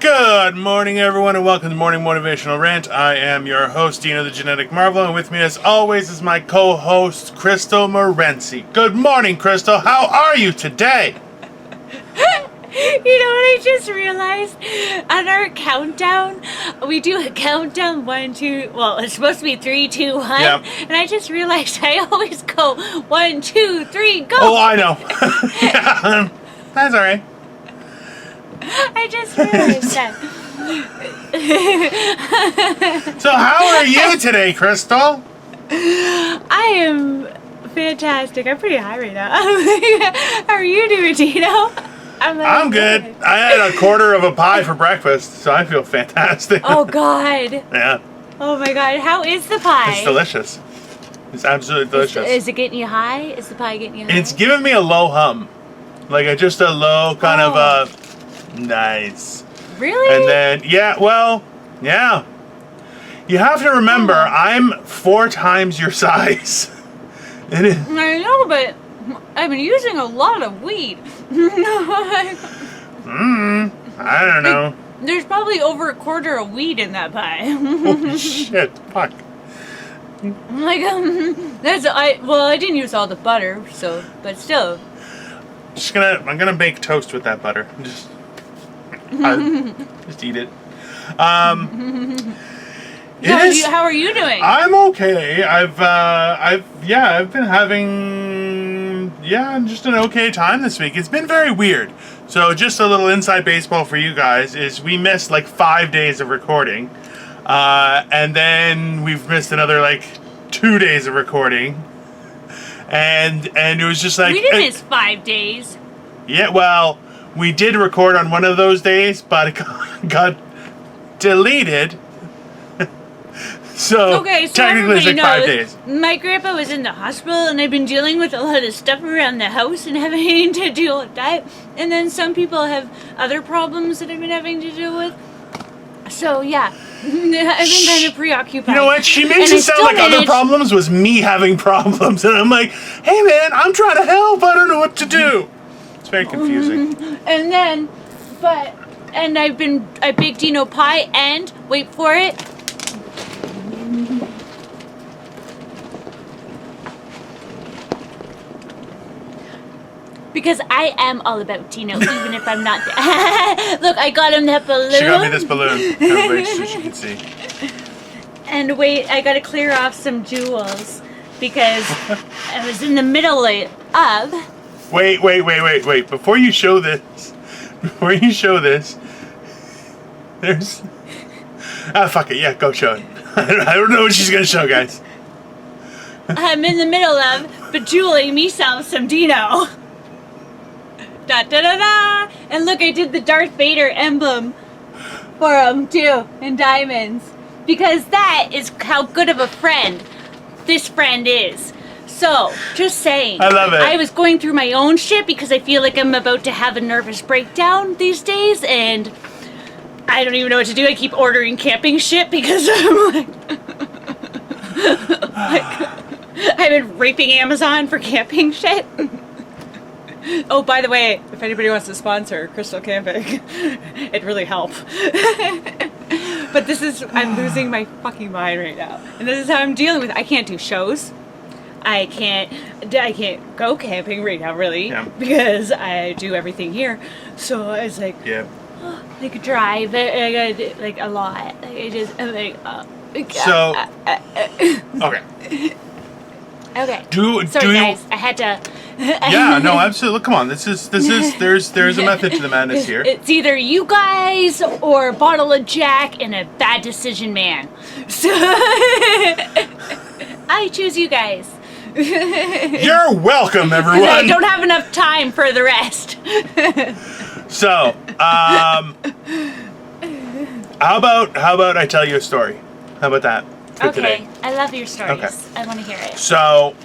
Good morning, everyone, and welcome to Morning Motivational Rant. I am your host, Dino, the Genetic Marvel, and with me, as always, is my co-host, Crystal Morency. Good morning, Crystal. How are you today? You know what I just realized? On our countdown, we do a countdown 1, 2. Well, it's supposed to be 3, 2, 1. Yep. And I just realized I always go 1, 2, 3, go. Oh, I know. Yeah, that's all right. I just realized that. So, how are you today, Crystal? I am fantastic. I'm pretty high right now. How are you doing, Dino? I'm good. I had a quarter of a pie for breakfast, so I feel fantastic. Oh, God. Yeah. Oh, my God. How is the pie? It's delicious. It's absolutely delicious. Is it getting you high? Is the pie getting you high? It's giving me a low hum. Like just a low kind of nice. Really? And then, yeah. You have to remember, I'm 4 times your size. It is. I know, but I've been using a lot of weed. I don't know. There's probably over a quarter of weed in that pie. Holy shit, fuck. Like, I didn't use all the butter, so, but still. I'm gonna make toast with that butter. Just eat it. How are you doing? I'm okay. I've been having just an okay time this week. It's been very weird. So just a little inside baseball for you guys is we missed like 5 days of recording, and then we've missed another like 2 days of recording, and it was just like we didn't miss 5 days. Yeah, well, we did record on one of those days, but it got deleted. So technically it's like 5 days. My grandpa was in the hospital, and I've been dealing with a lot of stuff around the house and having to deal with that. And then some people have other problems that I've been having to deal with. So yeah, I've been kind of preoccupied. You know what? She makes it sound like other problems was me having problems, and I'm like, hey man, I'm trying to help. I don't know what to do. It's very confusing. And I baked Dino pie, and wait for it. Because I am all about Dino, even if I'm not. Look, I got him that balloon. She got me this balloon, everybody, so she can see. And wait, I gotta clear off some jewels because I was in the middle of. Wait. Before you show this, there's. Fuck it. Yeah, go show it. I don't know what she's gonna show, guys. I'm in the middle of bejeweling myself some Dino. Da da da da! And look, I did the Darth Vader emblem for him too, in diamonds. Because that is how good of a friend this friend is. So, just saying. I love it. I was going through my own shit because I feel like I'm about to have a nervous breakdown these days, and I don't even know what to do. I keep ordering camping shit because I'm like I've been raping Amazon for camping shit. Oh, by the way, if anybody wants to sponsor Crystal Camping, it'd really help. But I'm losing my fucking mind right now. And this is how I'm dealing with it. I can't do shows. I can't go camping right now, really, because I do everything here. So it's like, like drive, I gotta do, like, a lot. I'm like, okay. Sorry, guys, I had to. Yeah, no, absolutely. Come on, there's a method to the madness here. It's either you guys or a bottle of Jack and a bad decision man. So I choose you guys. You're welcome, everyone. I don't have enough time for the rest. So, how about I tell you a story? How about that for today? I love your stories. Okay. I want to hear it. So,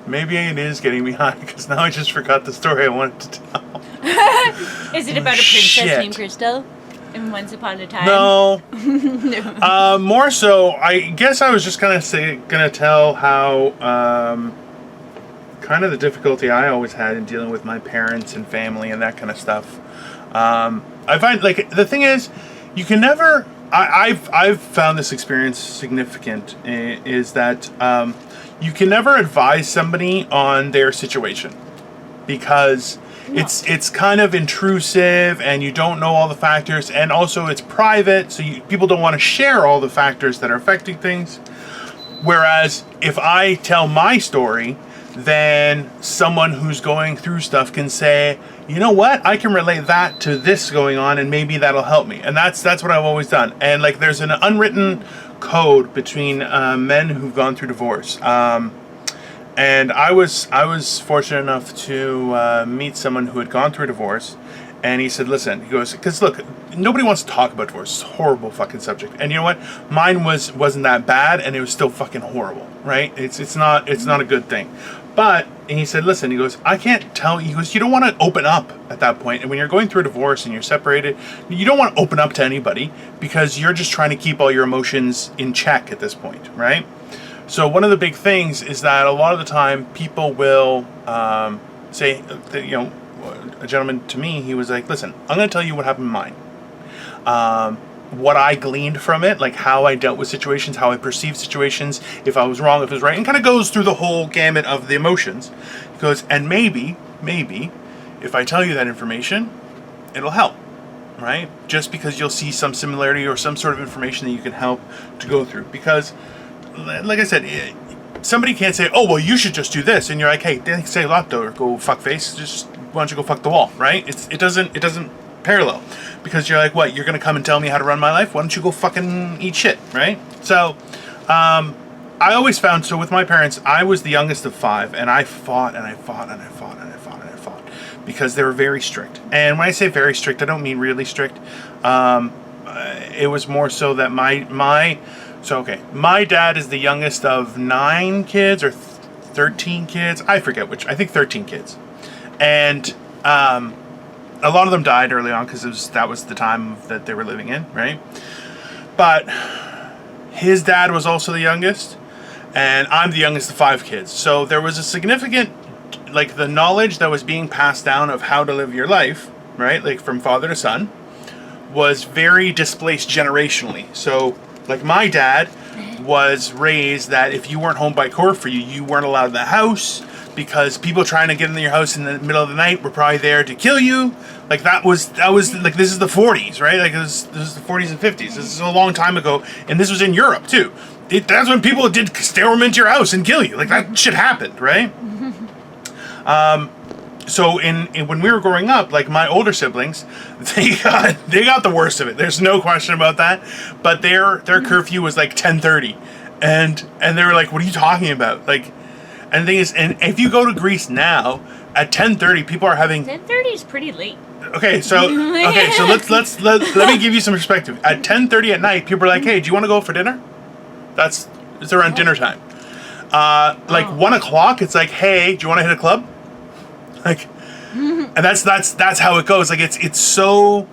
maybe it is getting me high because now I just forgot the story I wanted to tell. Is it about a princess named Crystal? In Once Upon a Time? No. No. More so, I guess I was just gonna tell how kind of the difficulty I always had in dealing with my parents and family and that kind of stuff. I find, like, the thing is, you can never. I've found this experience significant. Is that you can never advise somebody on their situation, because it's kind of intrusive, and you don't know all the factors, and also it's private, so people don't want to share all the factors that are affecting things. Whereas if I tell my story, then someone who's going through stuff can say, you know what, I can relate that to this going on, and maybe that'll help me. And that's what I've always done. And like, there's an unwritten code between men who've gone through divorce. And I was fortunate enough to meet someone who had gone through a divorce, and he said, listen, he goes, because look, nobody wants to talk about divorce. It's a horrible fucking subject. And you know what? Mine wasn't that bad, and it was still fucking horrible, right? It's not a good thing. But, and he said, listen, he goes, I can't tell you, he goes, you don't want to open up at that point. And when you're going through a divorce and you're separated, you don't want to open up to anybody, because you're just trying to keep all your emotions in check at this point, right? So one of the big things is that a lot of the time people will say, that, you know, a gentleman to me, he was like, listen, I'm going to tell you what happened in mine. What I gleaned from it, like how I dealt with situations, how I perceived situations, if I was wrong, if it was right, and kind of goes through the whole gamut of the emotions. He goes, and maybe, if I tell you that information, it'll help, right? Just because you'll see some similarity or some sort of information that you can help to go through. Because, like I said, somebody can't say, oh, well, you should just do this. And you're like, hey, they say a lot, though, or go fuck face, just why don't you go fuck the wall, right? It doesn't parallel, because you're like, what, you're gonna come and tell me how to run my life? Why don't you go fucking eat shit, right? So I always found, so with my parents, I was the youngest of 5, and I fought because they were very strict. And when I say very strict, I don't mean really strict. It was more so that my dad is the youngest of 9 kids or 13 kids, I forget which, I think 13 kids. And a lot of them died early on, because that was the time that they were living in, right? But his dad was also the youngest, and I'm the youngest of 5 kids. So there was a significant, like, the knowledge that was being passed down of how to live your life, right? Like, from father to son, was very displaced generationally. So, like, my dad was raised that if you weren't home by curfew, you weren't allowed in the house, because people trying to get into your house in the middle of the night were probably there to kill you. Like, that was like, this is the 40s, right? Like, this is the 40s and 50s. This is a long time ago, and this was in Europe too. That's when people did storm into your house and kill you. Like, that shit happened, right? So when we were growing up, like, my older siblings, they got the worst of it. There's no question about that. But their curfew was like 10:30, and they were like, "What are you talking about?" Like, and the thing is, and if you go to Greece now at 10:30, people are having 10:30 is pretty late. So let me give you some perspective. At 10:30 at night, people are like, "Hey, do you want to go for dinner?" It's around dinner time. 1 o'clock, it's like, "Hey, do you want to hit a club?" Like, and that's how it goes. Like, it's so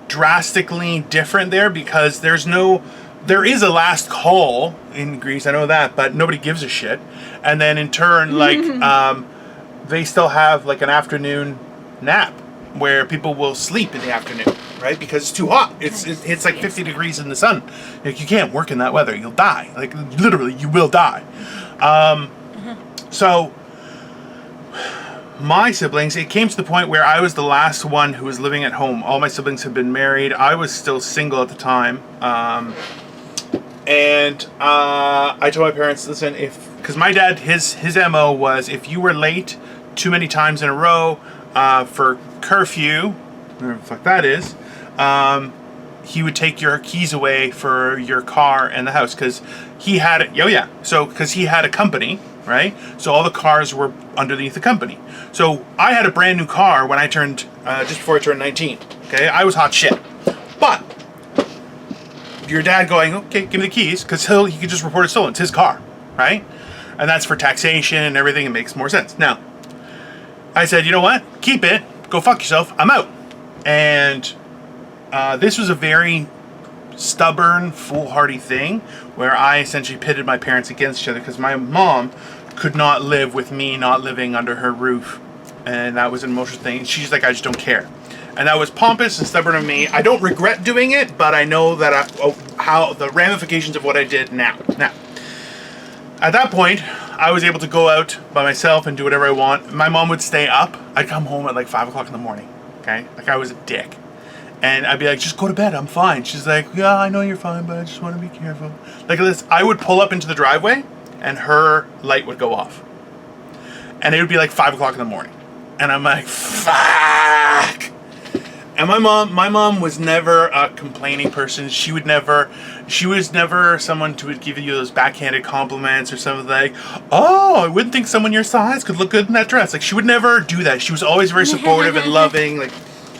drastically different there, because there is a last call in Greece, I know that, but nobody gives a shit. And then in turn, like, they still have like an afternoon nap where people will sleep in the afternoon, right? Because it's too hot. It's like 50 degrees in the sun. Like, you can't work in that weather. You'll die. Like, literally, you will die. So my siblings, it came to the point where I was the last one who was living at home. All my siblings had been married. I was still single at the time. And I told my parents, listen, because my dad, his MO was, if you were late too many times in a row for curfew, whatever the fuck that is, he would take your keys away for your car and the house, because he had it. Because he had a company, right? So all the cars were underneath the company. So I had a brand new car when I turned, just before I turned 19. Okay, I was hot shit. But your dad going, okay, give me the keys, because he could just report it stolen. It's his car, right? And that's for taxation and everything. It makes more sense. Now, I said, you know what? Keep it. Go fuck yourself. I'm out. And this was a very stubborn, foolhardy thing where I essentially pitted my parents against each other, because my mom could not live with me not living under her roof. And that was an emotional thing. She's like, I just don't care. And that was pompous and stubborn of me. I don't regret doing it, but I know that how the ramifications of what I did now. Now, at that point, I was able to go out by myself and do whatever I want. My mom would stay up. I'd come home at like 5 o'clock in the morning. Okay? Like I was a dick. And I'd be like, just go to bed. I'm fine. She's like, yeah, I know you're fine, but I just want to be careful. Like this, I would pull up into the driveway and her light would go off. And it would be like 5 o'clock in the morning. And I'm like, fuck. And my mom was never a complaining person. She was never someone who would give you those backhanded compliments or something like, oh, I wouldn't think someone your size could look good in that dress. Like she would never do that. She was always very supportive and loving. Like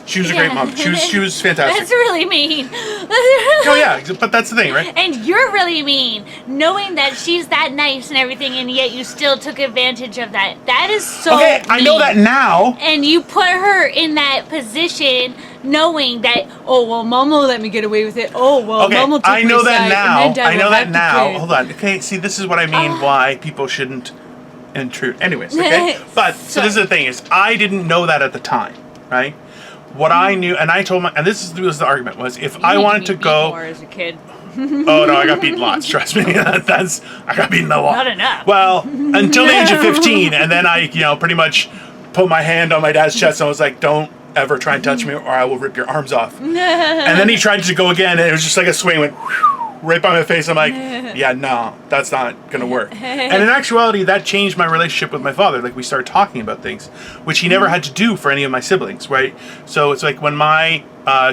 she was a great mom. She was fantastic. That's really mean. Oh yeah, but that's the thing, right? And you're really mean, knowing that she's that nice and everything, and yet you still took advantage of that. That is so okay, I know that now. And you put her in that position knowing that, oh, well, Mom will let me get away with it. Oh, well, okay, Mom will take I know my that side, now. and then Dad I know will that have now. to pay. Hold on. Okay, see, this is what I mean why people shouldn't intrude. Anyways, okay? But, so this is the thing is, I didn't know that at the time, right? What I knew, and I told was the argument, was if I wanted to go... more as a kid. Oh, no, I got beaten lots, trust me. I got beaten a lot. Not enough. Well, until the age of 15, and then I, pretty much put my hand on my dad's chest and was like, don't ever try and touch me or I will rip your arms off. And then he tried to go again, and it was just like a swing, went right by my face. I'm like, yeah, no, that's not going to work. And in actuality, that changed my relationship with my father. Like, we started talking about things, which he never had to do for any of my siblings, right? So it's like when my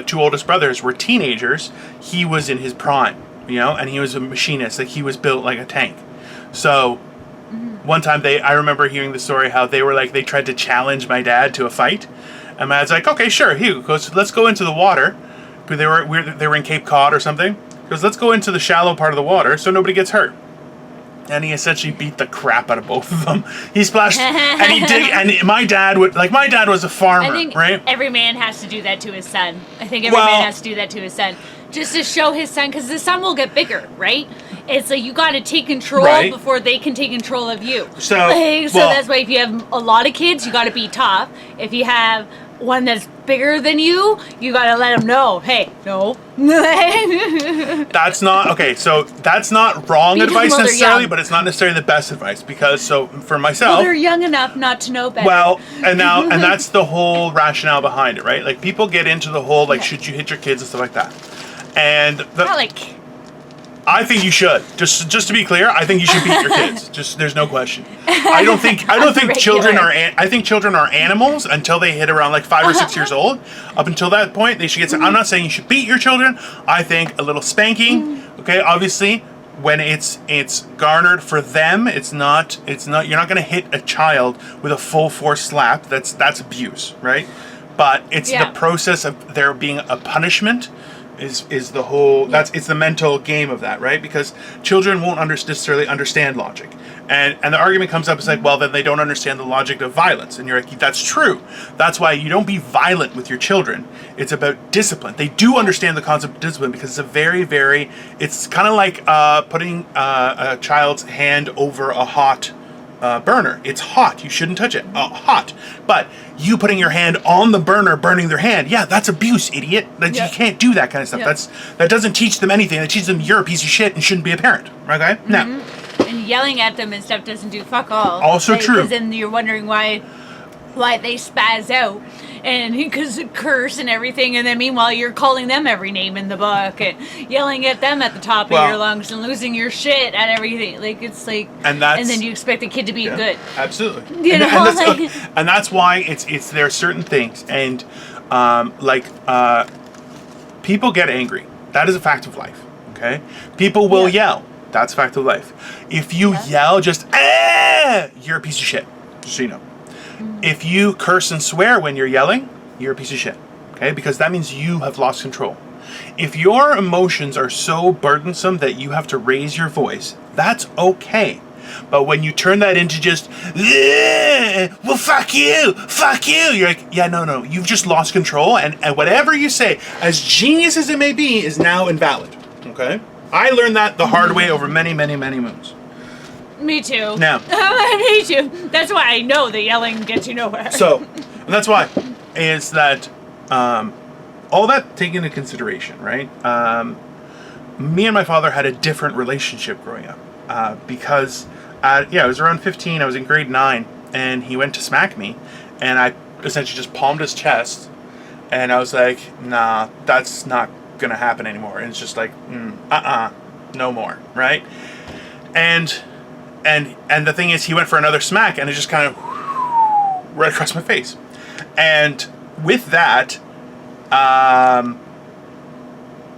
2 oldest brothers were teenagers, he was in his prime, and he was a machinist. Like, he was built like a tank. So one time I remember hearing the story how they tried to challenge my dad to a fight. And my dad's like, okay, sure, let's go into the water. They were in Cape Cod or something. He goes, let's go into the shallow part of the water so nobody gets hurt. And he essentially beat the crap out of both of them. He splashed, and he did, and my dad was a farmer, I think right? Every man has to do that to his son. I think every man has to do that to his son. Just to show his son, because the son will get bigger, right? It's like you got to take control before they can take control of you. So that's why if you have a lot of kids, you got to be tough. If you have one that's bigger than you, you got to let them know, hey, no. That's not, okay, so that's not wrong advice necessarily, but it's not necessarily the best advice because, so for myself. Well, they're young enough not to know better. Well, and that's the whole rationale behind it, right? Like people get into the whole, like, should you hit your kids and stuff like that. And I think you should. Just to be clear, I think you should beat your kids. Just there's no question. I don't think children are. I think children are animals until they hit around like 5 or 6 years old. Up until that point, they should get. I'm not saying you should beat your children. I think a little spanking. Okay, obviously, when it's garnered for them, it's not. You're not going to hit a child with a full force slap. That's abuse, right? But it's the process of there being a punishment. Is the whole it's the mental game of that, right? Because children won't necessarily understand logic, and the argument comes up, it's like, well, then they don't understand the logic of violence, and you're like, that's true. That's why you don't be violent with your children. It's about discipline. They do understand the concept of discipline because it's a very, very. It's kind of like putting a child's hand over a hot burner. It's hot. You shouldn't touch it. Hot. But you putting your hand on the burner, burning their hand, that's abuse, idiot. You can't do that kind of stuff. That doesn't teach them anything. It teaches them you're a piece of shit and shouldn't be a parent. Okay? Now. And yelling at them and stuff doesn't do fuck all. Also true. Because then you're wondering why they spaz out and because curse and everything, and then meanwhile you're calling them every name in the book and yelling at them at the top of your lungs and losing your shit and everything. Like it's like, and then you expect the kid to be good. Absolutely. And that's why it's there are certain things and people get angry. That is a fact of life. Okay, people will yell. That's a fact of life. If you yell, just you're a piece of shit. Just so you know. If you curse and swear when you're yelling, you're a piece of shit, okay? Because that means you have lost control. If your emotions are so burdensome that you have to raise your voice, that's okay. But when you turn that into just, well, fuck you, you're like, no, you've just lost control, and whatever you say, as genius as it may be, is now invalid, okay? I learned that the hard way over many, many, many moons. Me too. Now. Me too. That's why I know the yelling gets you nowhere. So, and that's why, is that, all that taken into consideration, right? Me and my father had a different relationship growing up, because, I was around 15, I was in grade 9, and he went to smack me, and I essentially just palmed his chest, and I was like, nah, that's not gonna happen anymore. And it's just like, no more, right? And the thing is, he went for another smack, and it just kind of right across my face. And with that, I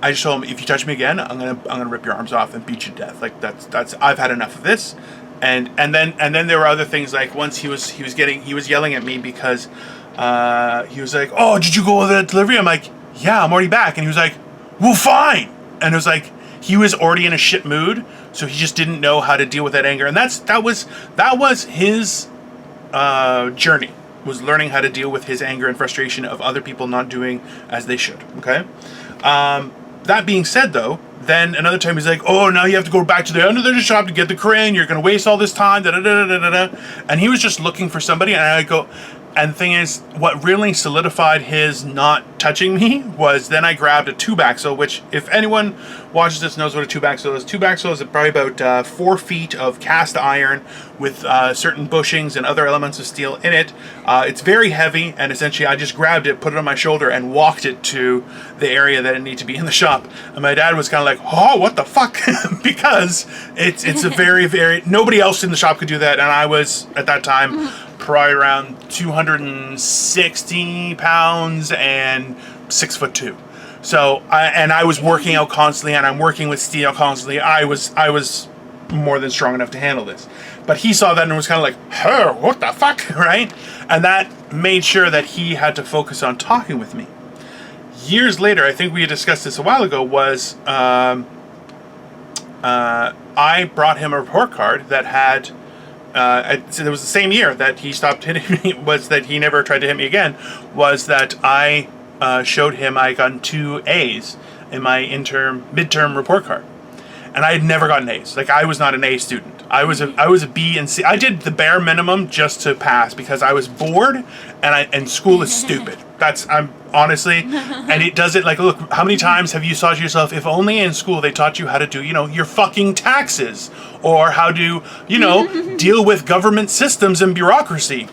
just told him, if you touch me again, I'm gonna rip your arms off and beat you to death. Like that's I've had enough of this. And then there were other things, like once he was yelling at me because he was like, oh, did you go with that delivery? I'm like, yeah, I'm already back. And he was like, well, fine. And it was like, he was already in a shit mood, so he just didn't know how to deal with that anger. And that was his journey, was learning how to deal with his anger and frustration of other people not doing as they should. Okay. That being said, though, then another time he's like, oh, now you have to go back to the end of the shop to get the crane. You're going to waste all this time. Da, da, da, da, da, da. And he was just looking for somebody. And I go, and the thing is, what really solidified his not touching me was then I grabbed a 2-axle, which if anyone watches this knows what a 2-axle is. 2-axle is probably about 4 feet of cast iron with certain bushings and other elements of steel in it. It's very heavy, and essentially I just grabbed it, put it on my shoulder, and walked it to the area that it needed to be in the shop. And my dad was kind of like, oh, what the fuck? Because it's a very, very, nobody else in the shop could do that, and I was, at that time, probably around 260 pounds and 6'2". So I was working out constantly, and I'm working with steel constantly. I was more than strong enough to handle this. But he saw that and was kind of like, "Huh, what the fuck?" Right? And that made sure that he had to focus on talking with me. Years later, I think we had discussed this a while ago, was I brought him a report card that had, so it was the same year that he stopped hitting me, was that he never tried to hit me again, was that I showed him I gotten 2 A's in my midterm report card. And I had never gotten A's. Like, I was not an A student. I was a B and C. I did the bare minimum just to pass because I was bored, and school is stupid. I'm honestly, and it doesn't, like, look, how many times have you thought to yourself, if only in school they taught you how to do, your fucking taxes, or how to, deal with government systems and bureaucracy.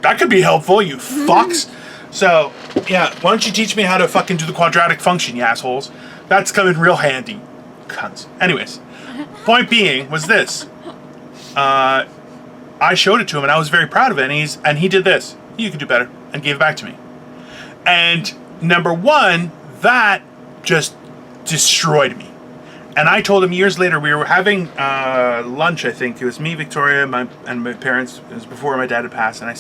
That could be helpful, you fucks. So, yeah, why don't you teach me how to fucking do the quadratic function, you assholes? That's coming real handy. Cunts. Anyways, point being was this. I showed it to him, and I was very proud of it, and he did this. You could do better, and gave it back to me. And number one, that just destroyed me. And I told him years later, we were having lunch, I think. It was me, Victoria, and my parents. It was before my dad had passed. And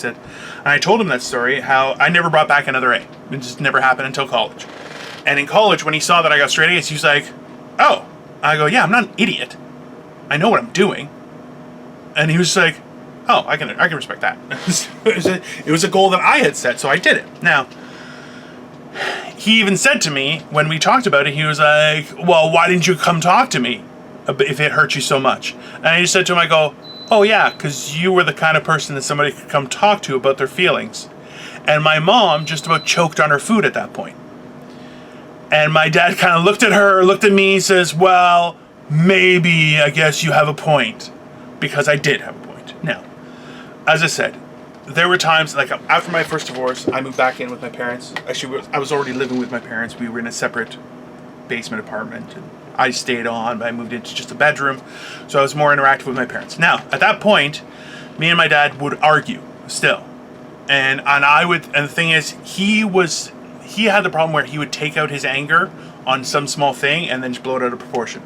I told him that story, how I never brought back another A. It just never happened until college. And in college, when he saw that I got straight A's, he was like, oh. I go, yeah, I'm not an idiot. I know what I'm doing. And he was like, oh, I can respect that. It was a goal that I had set, so I did it. Now, he even said to me, when we talked about it, he was like, well, why didn't you come talk to me if it hurt you so much? And I just said to him, I go, oh yeah, because you were the kind of person that somebody could come talk to about their feelings. And my mom just about choked on her food at that point. And my dad kind of looked at me, says, well, maybe, I guess you have a point. Because I did have a point. Now, as I said, there were times, like after my first divorce, I moved back in with my parents. Actually, I was already living with my parents. We were in a separate basement apartment. And I stayed on, but I moved into just a bedroom. So I was more interactive with my parents. Now, at that point, me and my dad would argue still. And the thing is, he had the problem where he would take out his anger on some small thing and then just blow it out of proportion.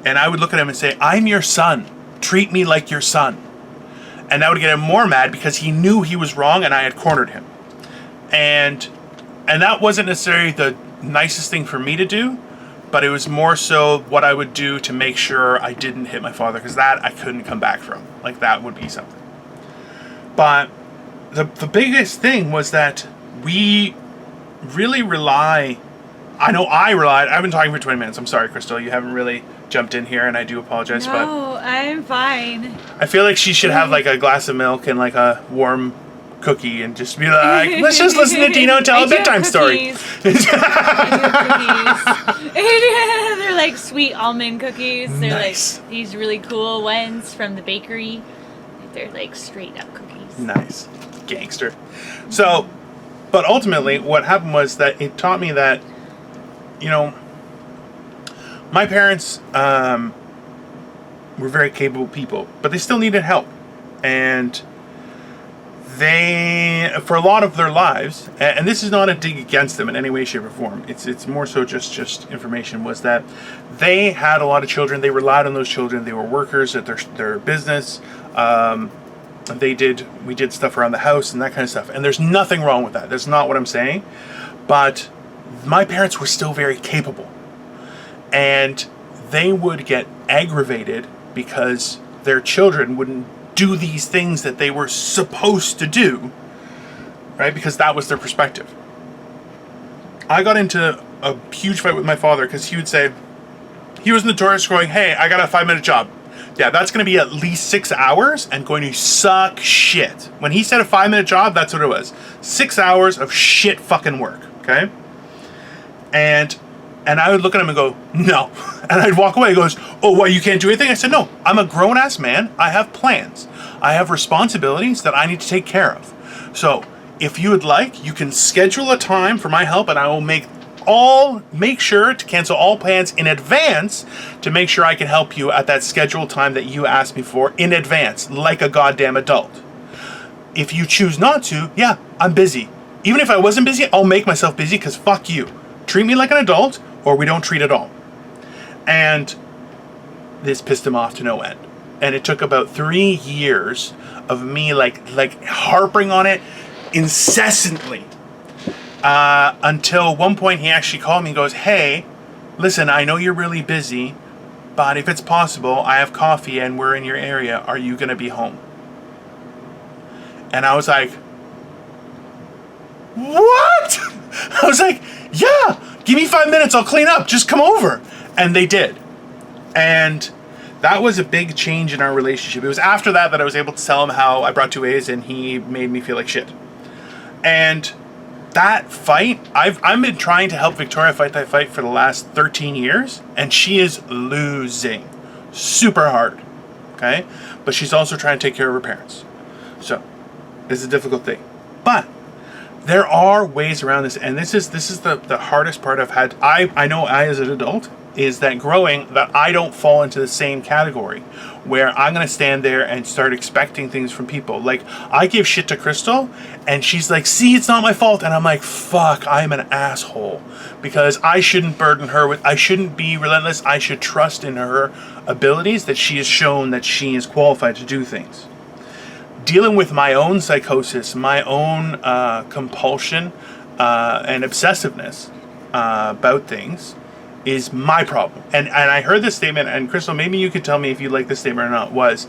And I would look at him and say, I'm your son. Treat me like your son. And that would get him more mad because he knew he was wrong and I had cornered him. And that wasn't necessarily the nicest thing for me to do, but it was more so what I would do to make sure I didn't hit my father, because that I couldn't come back from. Like, that would be something. But the biggest thing was that we really rely, I've been talking for 20 minutes. I'm sorry, Crystal, you haven't really jumped in here, and I do apologize. No, I'm fine. I feel like she should have like a glass of milk and like a warm cookie and just be like, let's just listen to Dino tell a bedtime story. I do cookies. They're like sweet almond cookies. They're Nice. like these really cool ones from the bakery. They're like straight up cookies. Nice. Gangster. So, but ultimately what happened was that it taught me that, you know, my parents were very capable people, but they still needed help. And they, for a lot of their lives, and this is not a dig against them in any way, shape, or form. It's more so just information, was that they had a lot of children. They relied on those children. They were workers at their business. We did stuff around the house and that kind of stuff. And there's nothing wrong with that. That's not what I'm saying. But my parents were still very capable. And they would get aggravated because their children wouldn't do these things that they were supposed to do, right? Because that was their perspective. I got into a huge fight with my father because he would say, he was notorious for going, hey, I got a 5-minute job. Yeah, that's going to be at least 6 hours and going to suck shit. When he said a 5-minute job, that's what it was. 6 hours of shit fucking work, okay? And I would look at him and go, no. And I'd walk away. He goes, oh, what, you can't do anything? I said, no, I'm a grown-ass man. I have plans. I have responsibilities that I need to take care of. So if you would like, you can schedule a time for my help, and I will make sure to cancel all plans in advance to make sure I can help you at that scheduled time that you asked me for in advance, like a goddamn adult. If you choose not to, yeah, I'm busy. Even if I wasn't busy, I'll make myself busy because fuck you. Treat me like an adult, or we don't treat at all. And this pissed him off to no end. And it took about 3 years of me like harping on it incessantly. Until one point he actually called me and goes, hey, listen, I know you're really busy, but if it's possible, I have coffee and we're in your area. Are you going to be home? And I was like, what? I was like, yeah, give me 5 minutes. I'll clean up. Just come over. And they did. And that was a big change in our relationship. It was after that I was able to tell him how I brought 2 A's and he made me feel like shit. And that fight, I've been trying to help Victoria fight that fight for the last 13 years, and she is losing super hard, okay? But she's also trying to take care of her parents. So, it's a difficult thing. But there are ways around this, and this is the hardest part I've had. I know as an adult, is that growing, that I don't fall into the same category where I'm going to stand there and start expecting things from people. Like, I give shit to Crystal and she's like, see, it's not my fault. And I'm like, fuck, I'm an asshole because I shouldn't burden her with, I shouldn't be relentless. I should trust in her abilities that she has shown that she is qualified to do things. Dealing with my own psychosis, my own compulsion and obsessiveness about things is my problem. And I heard this statement, and Crystal, maybe you could tell me if you like this statement or not, was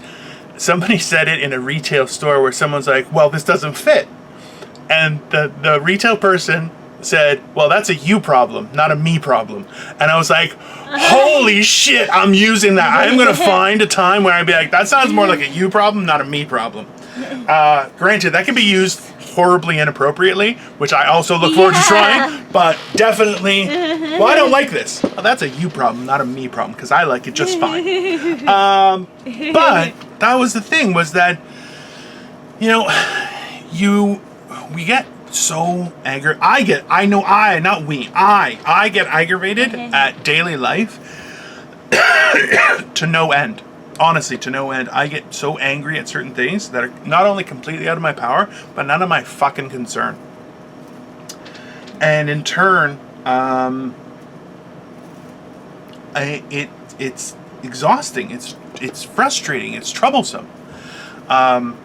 somebody said it in a retail store where someone's like, well, this doesn't fit. And the retail person said, well, that's a you problem, not a me problem. And I was like, holy shit, I'm using that. I'm going to find a time where I'd be like, that sounds more like a you problem, not a me problem. Granted, that can be used horribly inappropriately, which I also look forward to trying, but definitely, well, I don't like this. Well, that's a you problem, not a me problem, because I like it just fine. But that was the thing, was that, you know, we get so angry. I get aggravated at daily life to no end. Honestly, to no end. I get so angry at certain things that are not only completely out of my power, but none of my fucking concern. And in turn, it's exhausting. It's frustrating. It's troublesome. And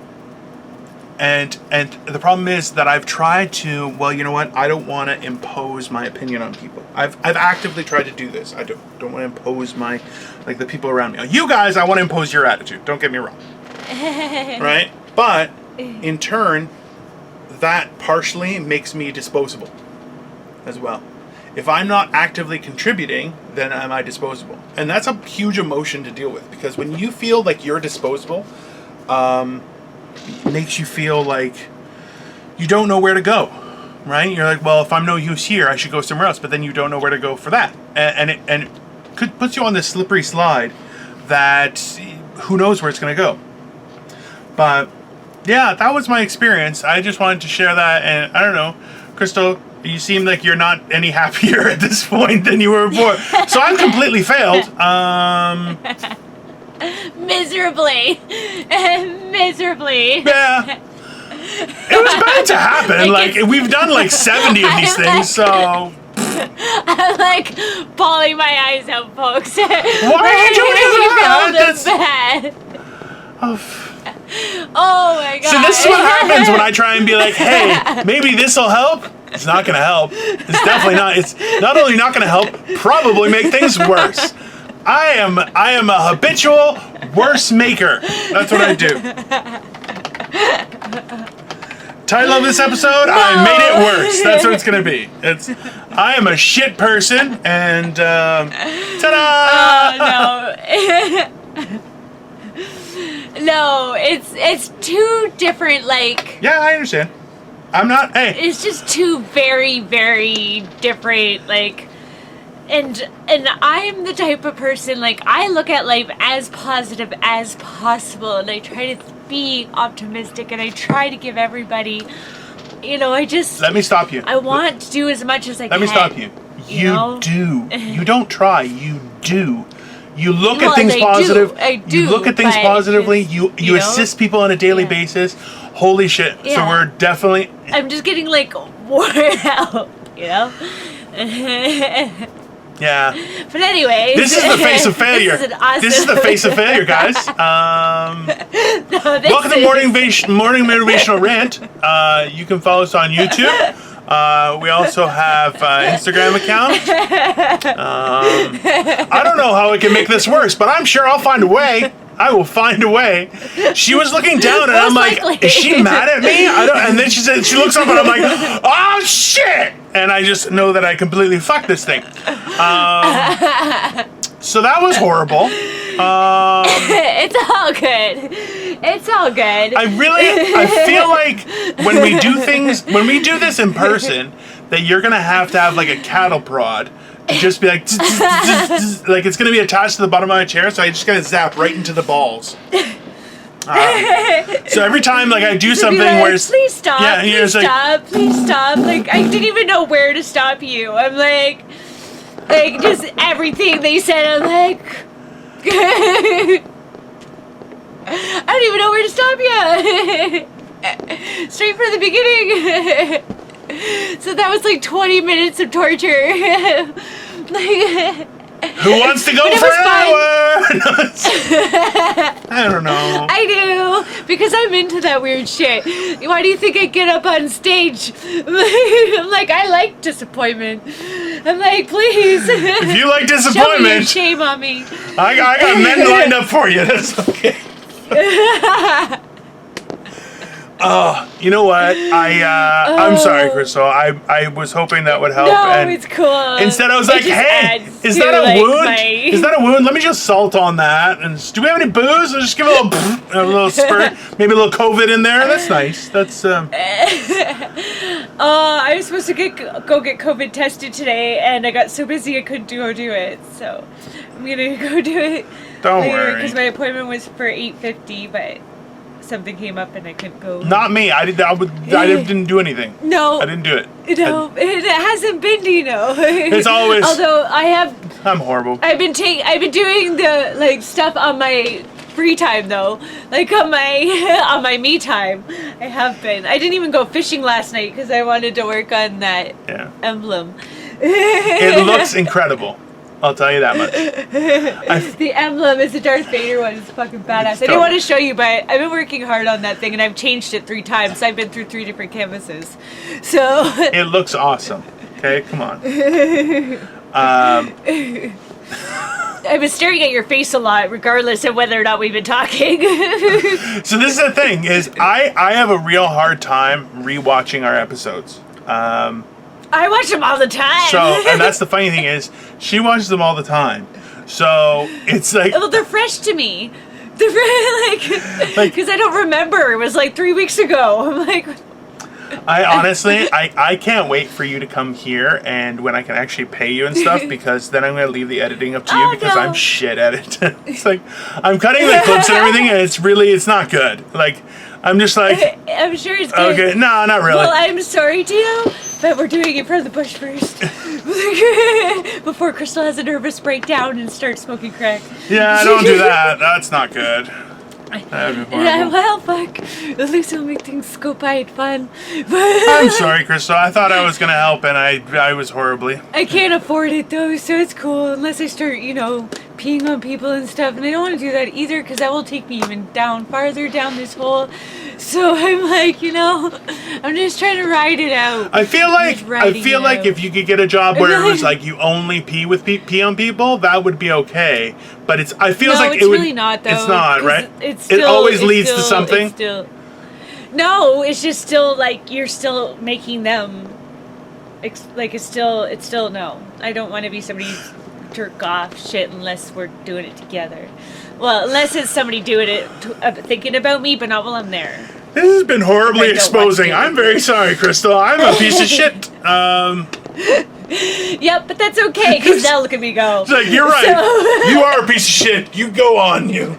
the problem is that I've tried to, well, you know what? I don't want to impose my opinion on people. I've actively tried to do this. I don't want to impose the people around me. You guys, I want to impose your attitude. Don't get me wrong. Right? But in turn, that partially makes me disposable as well. If I'm not actively contributing, then am I disposable? And that's a huge emotion to deal with, because when you feel like you're disposable, it makes you feel like you don't know where to go, right? You're like, well, if I'm no use here, I should go somewhere else. But then you don't know where to go for that, and it puts you on this slippery slide that who knows where it's going to go. But yeah, that was my experience. I just wanted to share that, and I don't know, Crystal, you seem like you're not any happier at this point than you were before. So I've completely failed. Miserably. Miserably. Yeah. It was bound to happen. Like we've done like 70 of these things, so. I'm like bawling my eyes out, folks. Why are you doing that? Oh my god. So this is what happens when I try and be like, hey, maybe this'll help. It's not gonna help. It's definitely not. It's not only not gonna help, probably make things worse. I am a habitual worse maker. That's what I do. Title of this episode, no. I made it worse. That's what it's gonna be. I am a shit person, and ta-da! Oh no. No, it's two different, like... Yeah, I understand. I'm not... Hey. It's just two very, very different, like... And I'm the type of person, like, I look at life as positive as possible, and I try to be optimistic, and I try to give everybody... You know, I just... Let me stop you. I want to do as much as I can. Let me stop you. You do. You don't try. You do. You look at things positive. I do. You look at things positively. You assist people on a daily basis. Holy shit. Yeah. So we're definitely... I'm just getting, like, worn out, you know? Yeah. But anyway... This is the face of failure. This is the face of failure, guys. Welcome to Morning Motivational Rant. You can follow us on YouTube. We also have Instagram account. I don't know how I can make this worse, but I'm sure I'll find a way. I will find a way. She was looking down, and I'm like, is she mad at me? And then she looks up, and I'm like, oh shit! And I just know that I completely fucked this thing. So that was horrible. It's all good. It's all good. I feel like when we do this in person, that you're gonna have to have like a cattle prod to just be like, like it's gonna be attached to the bottom of my chair, so I just gotta zap right into the balls. So every time like I do something like, where it's, please stop, yeah, please stop. Like I didn't even know where to stop you. I'm like just everything they said. I'm like, I don't even know where to stop you. Straight from the beginning. So that was like 20 minutes of torture. Who wants to go for an hour? I don't know. I do, because I'm into that weird shit. Why do you think I get up on stage? I'm like, I like disappointment. I'm like, please. If you like disappointment, show me your shame on me. I got men lined up for you. That's okay. You know what? I'm sorry, Crystal. I was hoping that would help. No, and it's cool. Instead, I was like, "Hey, is that a wound? Is that a wound? Let me just salt on that. And do we have any booze? Let's just give it a little spurt, maybe a little COVID in there. That's nice. That's I was supposed to go get COVID tested today, and I got so busy I couldn't go do it. So I'm gonna go do it. Don't later, worry, because my appointment was for 8:50, but something came up and I couldn't go. Not me. I didn't do anything. No. I didn't do it. No, it hasn't been Dino. It's always. Although I'm horrible. I've been doing the like stuff on my free time though, like on my me time. I have been. I didn't even go fishing last night because I wanted to work on that emblem. It looks incredible. I'll tell you that much. The emblem is the Darth Vader one. It's fucking badass. I didn't want to show you, but I've been working hard on that thing, and I've changed it 3 times. I've been through 3 different canvases. So it looks awesome. Okay, come on. I've been staring at your face a lot, regardless of whether or not we've been talking. So this is the thing: is I have a real hard time rewatching our episodes. I watch them all the time. So, and that's the funny thing is, she watches them all the time. So it's like, well, they're fresh to me. They're like, because I don't remember. It was like 3 weeks ago. I'm like, I honestly, I can't wait for you to come here and when I can actually pay you and stuff, because then I'm going to leave the editing up to you because I'm shit at it. It's like, I'm cutting the clips and everything and it's not good. Like, I'm just like, I'm sure it's good. Okay, no, not really. Well, I'm sorry, Dino, but we're doing it for the bush first. Before Crystal has a nervous breakdown and starts smoking crack. Yeah, don't do that. That's not good. Yeah, well, fuck. At least it'll make things go by and fun. I'm sorry, Crystal. I thought I was going to help, and I was horribly. I can't afford it, though, so it's cool. Unless I start, peeing on people and stuff. And I don't want to do that either, because that will take me even farther down this hole. So I'm like, I'm just trying to ride it out. I feel like if you could get a job where it was like you only pee on people, that would be okay. But it's really not, though. It's not, right? It always leads to something. No, it's just still like you're still making them. It's still no. I don't want to be somebody's jerk off shit unless we're doing it together. Well, unless it's somebody doing it, thinking about me, but not while I'm there. This has been horribly exposing. I'm very sorry, Crystal. I'm a piece of shit. Yep, but that's okay, because now look at me go. It's like, you're right. So, you are a piece of shit. You go on, you.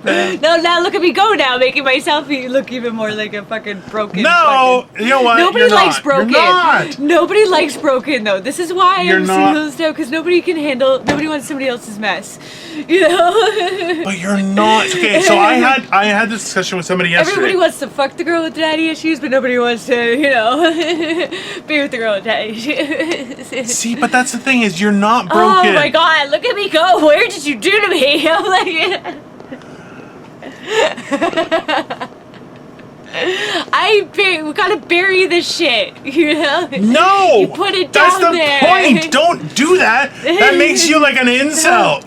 No, now look at me go now, making myself look even more like a fucking broken. No, you know what? Nobody likes broken. You're not. Nobody likes broken, though. This is why I'm single now, because nobody wants somebody else's mess. But you're not. Okay, so I had this discussion with somebody yesterday. Everybody wants to fuck the girl with daddy issues, but nobody wants to, be with the girl with daddy issues. See, but that's the thing is you're not broken. Oh my god, look at me go. Where did you do to me? I'm like... we gotta bury this shit, No! You put it down there. That's the point! Don't do that! That makes you like an incel!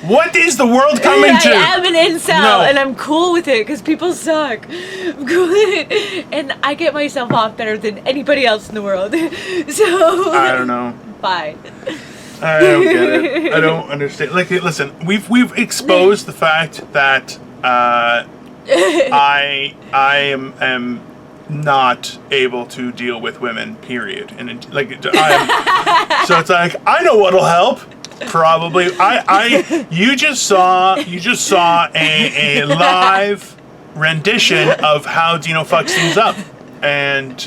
What is the world coming to? I am an incel, and I'm cool with it, because people suck. I'm cool with it. And I get myself off better than anybody else in the world. So... I don't know. Bye. I don't get it. I don't understand. Like, listen, we've exposed the fact that I am not able to deal with women. Period. And so it's like I know what'll help. Probably. You just saw a live rendition of how Dino fucks things up, and.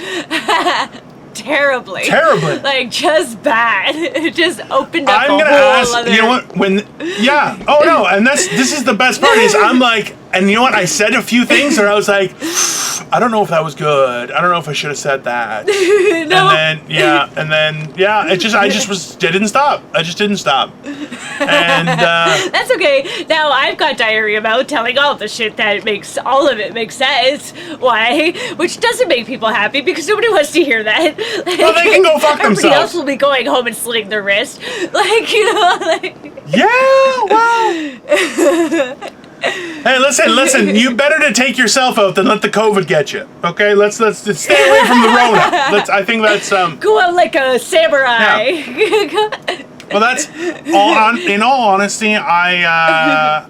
Terribly. Like, just bad. Just opened up I'm gonna ask, other... you know what, oh no, and this is the best part is I'm like, and you know what, I said a few things where I was like, I don't know if that was good. I don't know if I should have said that. No. And then, I didn't stop. I just didn't stop. And, that's okay. Now I've got diarrhea about telling all the shit that makes all of it make sense. Why? Which doesn't make people happy because nobody wants to hear that. Like, well, they can go fuck themselves. Everybody else will be going home and slitting their wrist. Like, Yeah, well. Hey, listen, you better to take yourself out than let the COVID get you. Okay, let's stay away from the Rona. I think that's go out like a samurai. Yeah. Well, that's in all honesty, I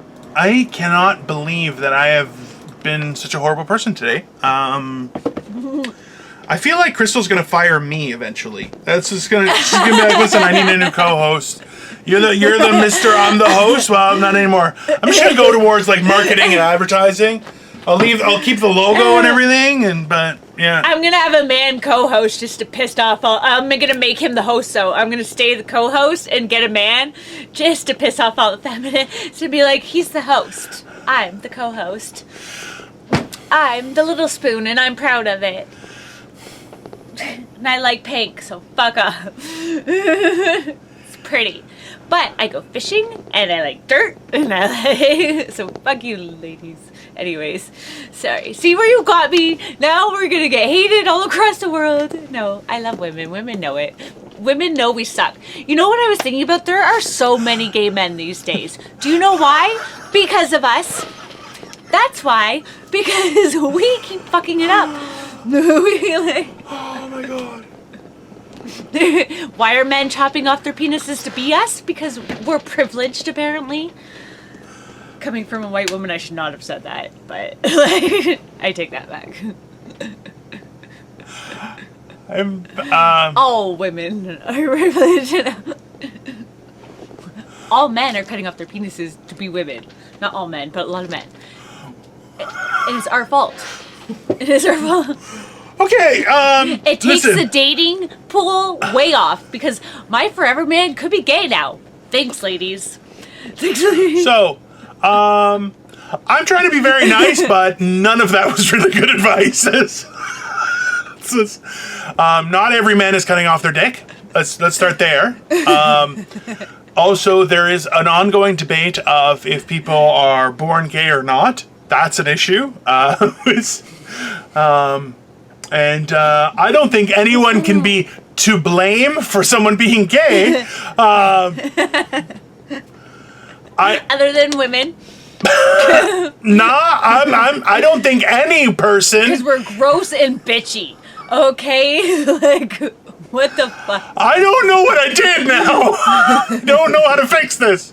cannot believe that I have been such a horrible person today. I feel like Crystal's gonna fire me eventually. She's gonna be like, listen, I need a new co-host. You're the Mr. I'm the host. Well, I'm not anymore. I'm just gonna go towards like marketing and advertising. I'll keep the logo and everything, but yeah. I'm gonna have a man co-host just to piss off all. I'm gonna make him the host, so I'm gonna stay the co-host and get a man just to piss off all the feminists to be like, he's the host. I'm the co-host. I'm the little spoon, and I'm proud of it. And I like pink, so fuck off. It's pretty. But I go fishing, and I like dirt, and so fuck you, ladies. Anyways, sorry. See where you got me? Now we're gonna get hated all across the world. No, I love women. Women know it. Women know we suck. You know what I was thinking about? There are so many gay men these days. Do you know why? Because of us. That's why. Because we keep fucking it up. Oh my god. Why are men chopping off their penises to be us? Because we're privileged, apparently. Coming from a white woman, I should not have said that, but I take that back. All women are privileged. All men are cutting off their penises to be women. Not all men, but a lot of men. It is our fault. It is our fault. Okay, it takes the dating pool way off because my forever man could be gay now. Thanks, ladies. Thanks, ladies. So, I'm trying to be very nice, but none of that was really good advice. Not every man is cutting off their dick. Let's start there. Also, there is an ongoing debate of if people are born gay or not. That's an issue. I don't think anyone can be to blame for someone being gay. Other than women. I don't think any person. Because we're gross and bitchy. Okay? Like, what the fuck? I don't know what I did now. I don't know how to fix this.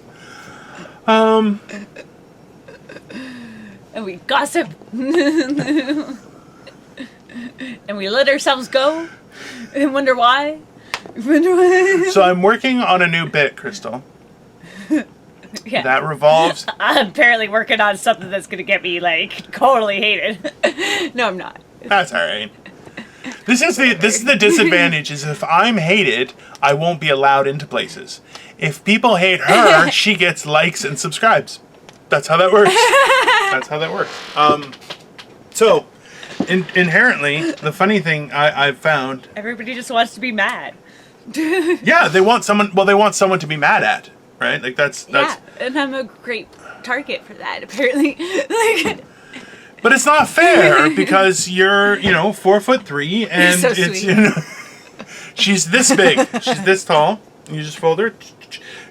And we gossip. And we let ourselves go. And wonder why. So I'm working on a new bit, Crystal. Yeah. That revolves. I'm apparently working on something that's going to get me, like, totally hated. No, I'm not. That's all right. This is the disadvantage, is if I'm hated, I won't be allowed into places. If people hate her, she gets likes and subscribes. That's how that works. That's how that works. So, inherently, the funny thing I've found... Everybody just wants to be mad. Yeah, they want someone to be mad at, right? Like, that's... Yeah, and I'm a great target for that, apparently. Like... But it's not fair because you're, 4'3", and so it's, sweet. She's this big. She's this tall. You just fold her.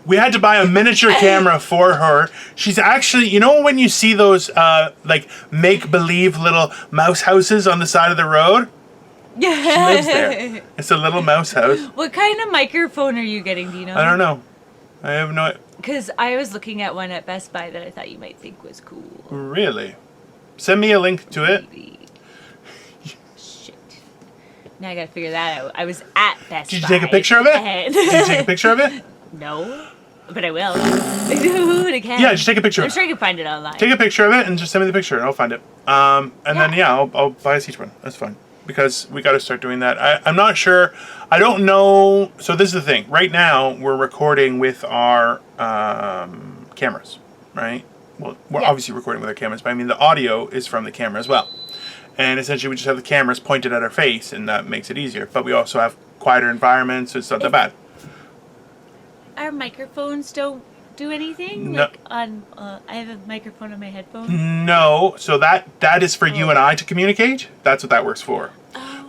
We had to buy a miniature camera for her. She's actually, when you see those, like, make-believe little mouse houses on the side of the road? Yeah. She lives there. It's a little mouse house. What kind of microphone are you getting, Dino? I don't know. I have no... Because I was looking at one at Best Buy that I thought you might think was cool. Really? Send me a link to it. Shit. Now I gotta figure that out. I was at Best Buy. Did you take a picture of it? Did you take a picture of it? No. But I will. I can. Yeah, just take a picture of it. I'm sure you can find it online. Take a picture of it and just send me the picture and I'll find it. Then I'll buy us each one. That's fine. Because we got to start doing that. I'm not sure. I don't know. So this is the thing. Right now, we're recording with our cameras, right? Well, we're obviously recording with our cameras, but I mean the audio is from the camera as well. And essentially we just have the cameras pointed at our face and that makes it easier. But we also have quieter environments, so it's not that bad. Our microphones don't do anything? No. Like I have a microphone on my headphone? No. So that is for you and I to communicate. That's what that works for.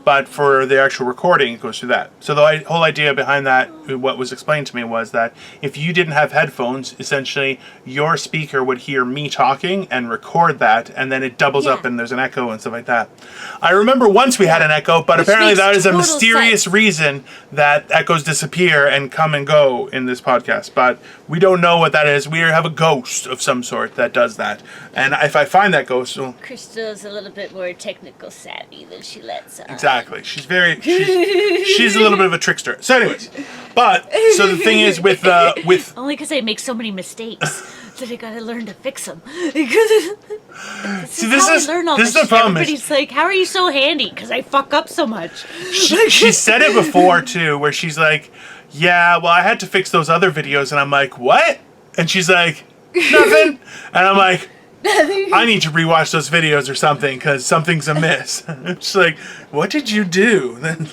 But for the actual recording, it goes through that. So the whole idea behind that, what was explained to me, was that if you didn't have headphones, essentially your speaker would hear me talking and record that, and then it doubles up and there's an echo and stuff like that. I remember once we had an echo, but apparently that is a mysterious reason that echoes disappear and come and go in this podcast. But we don't know what that is. We have a ghost of some sort that does that. And if I find that ghost... Crystal's a little bit more technical savvy than she lets on. Exactly. She's a little bit of a trickster. So anyways, so the thing is with only because I make so many mistakes that I gotta learn to fix them. See, this is the problem. Everybody's like, how are you so handy? Because I fuck up so much. She said it before too, where she's like, yeah, well, I had to fix those other videos, and I'm like, what? And she's like, nothing. And I'm like, I need to rewatch those videos or something because something's amiss. She's like, what did you do? Then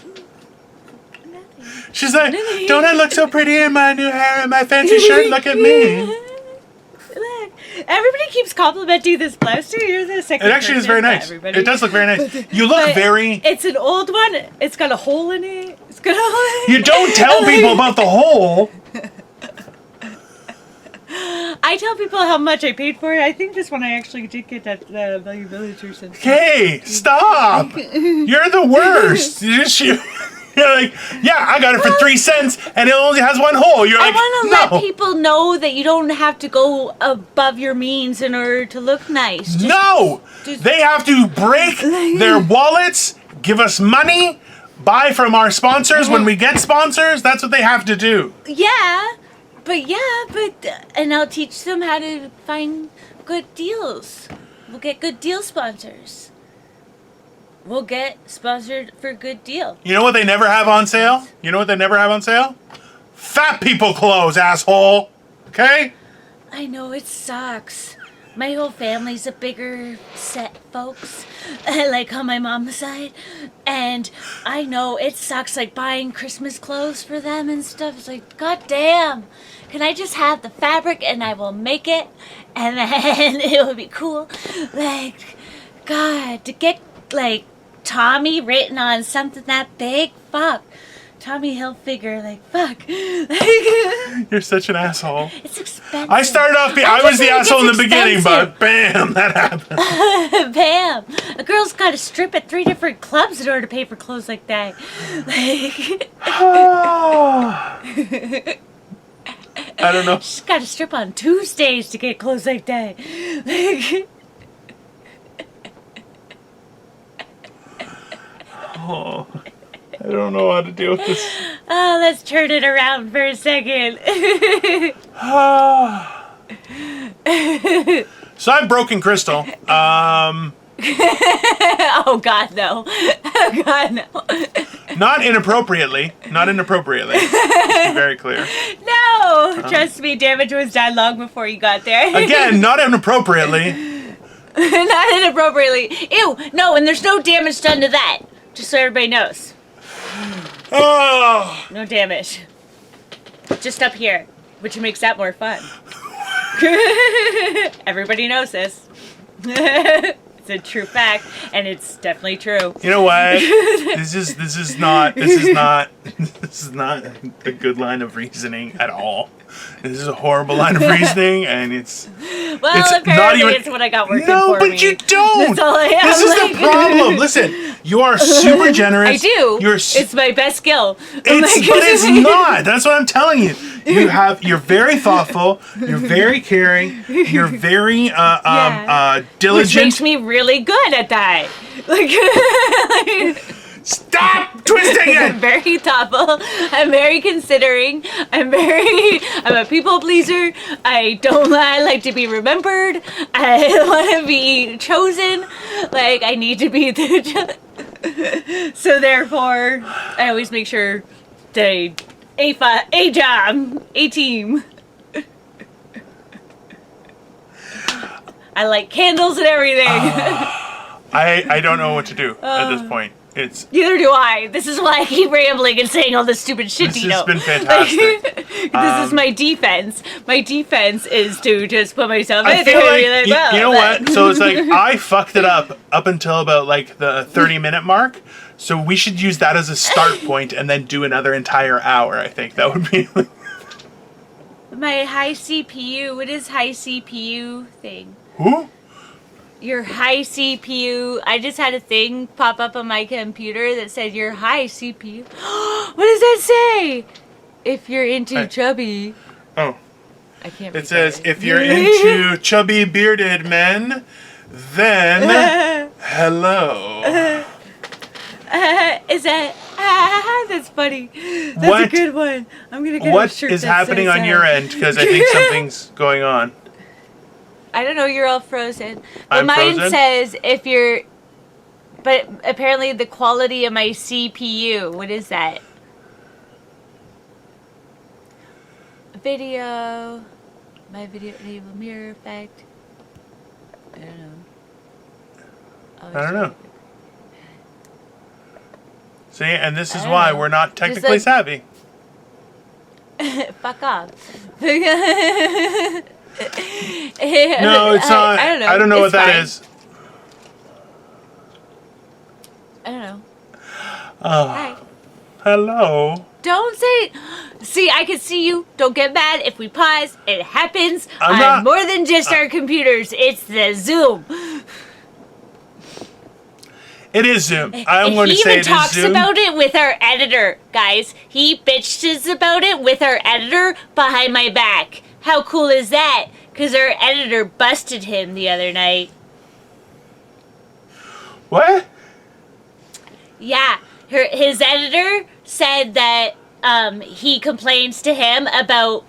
she's like, don't I look so pretty in my new hair and my fancy shirt? Look at me. Look, everybody keeps complimenting this blouse too. You're the second. It actually is very nice. It does look very nice. You look very... It's an old one. It's got a hole in it. It's got a hole in it. You don't tell people about the hole. I tell people how much I paid for it. I think this one I actually did get at the Value Village or something. Hey, stop! You're the worst. You're like, yeah, I got it for 3 cents, and it only has 1 hole. You're I like, want to no. let people know that you don't have to go above your means in order to look nice. No! They have to break their wallets, give us money, buy from our sponsors when we get sponsors. That's what they have to do. And I'll teach them how to find good deals. We'll get good deal sponsors. We'll get sponsored for a good deal. You know what they never have on sale? You know what they never have on sale? Fat people clothes, asshole. Okay? I know, it sucks. My whole family's a bigger set, folks. Like on my mom's side. And I know it sucks, like buying Christmas clothes for them and stuff. It's like, god damn. Can I just have the fabric and I will make it? And then it would be cool. Like, God, to get, like, Tommy written on something that big? Fuck. Tommy Hilfiger, like, fuck. You're such an asshole. It's expensive. I started off, I was the asshole in the beginning, but bam, that happened. Bam. A girl's got to strip at 3 different clubs in order to pay for clothes like that. Like, I don't know. she's got to strip on Tuesdays to get clothes like that. Like, Oh, I don't know how to deal with this. oh, let's turn it around for a second. So I've broken Crystal. Oh, God, no. Oh, God, no. Not inappropriately. Not inappropriately. Let's be very clear. No! Trust me, damage was done long before you got there. Again, not inappropriately. Not inappropriately. Ew, no, and there's no damage done to that. Just so everybody knows. Oh. No damage. Just up here, which makes that more fun. Everybody knows this. It's a true fact, and it's definitely true. You know what? This is not a good line of reasoning at all. This is a horrible line of reasoning, and it's apparently it's what I got working for me. No, but you don't. That's all I am. This is the problem. Listen, you are super generous. I do. It's my best skill. But it's not. That's what I'm telling you. You're very thoughtful. You're very caring. You're very diligent. Which makes me really good at that. Like, stop twisting it. I'm very thoughtful. I'm very considering. I'm a people pleaser. I like to be remembered. I want to be chosen. Like, I need to be the. So therefore, I always make sure they a job, a team. I like candles and everything. I don't know what to do at this point. Neither do I. This is why I keep rambling and saying all this stupid shit, Dino. This has been fantastic. This is my defense. My defense is to just put myself in feel there and like, be like, well, you know what? So it's like, I fucked it up until about like the 30-minute mark. So we should use that as a start point and then do another entire hour, I think. That would be like... My high CPU. What is high CPU thing? Who? Your high CPU. I just had a thing pop up on my computer that said your high CPU. What does that say? If you're into chubby. Oh. I can't. It says if you're into chubby bearded men, then hello. Is that? That's funny. That's a good one. I'm gonna get a shirt. What is that happening says on your end? Because I think something's going on. I don't know. You're all frozen. But I'm mine frozen? says if you're. But apparently the quality of my CPU. What is that? Video. My video enable mirror effect. I don't know. I don't know. See, and this is why we're not technically savvy. Fuck off. No, it's not. I don't know. I don't know what that fine. is. I don't know. Oh. Hi. Hello. Don't say. See, I can see you. Don't get mad if we pause. It happens I'm on not- more than just our computers. It's the Zoom. It is Zoom. I'm going to say it is Zoom. He even talks about it with our editor, guys. He bitches about it with our editor behind my back. How cool is that? Because our editor busted him the other night. What? Yeah, his editor said that he complains to him about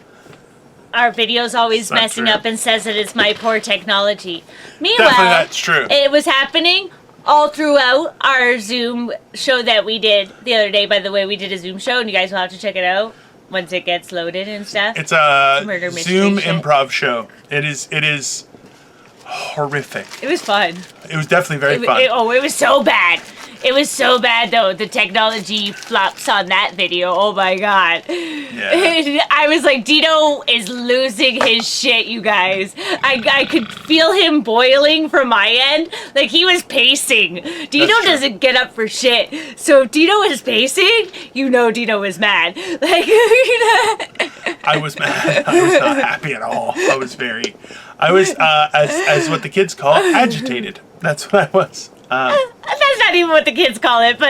our videos always messing up and says that it's my poor technology. Meanwhile, definitely that's true. It was happening all throughout our Zoom show that we did the other day. By the way, we did a Zoom show, and you guys will have to check it out once it gets loaded and stuff. It's a Murder mystery Zoom shit. improv show. It is horrific. It was fun. It was definitely very fun. It was so bad. It was so bad, though. The technology flops on that video. Oh, my God. Yeah. I was like, Dino is losing his shit, you guys. I could feel him boiling from my end. Like, he was pacing. Dino doesn't get up for shit. So if Dino is pacing, you know Dino is mad. Like, I was mad. I was not happy at all. I was as what the kids call agitated. That's what I was. That's not even what the kids call it, but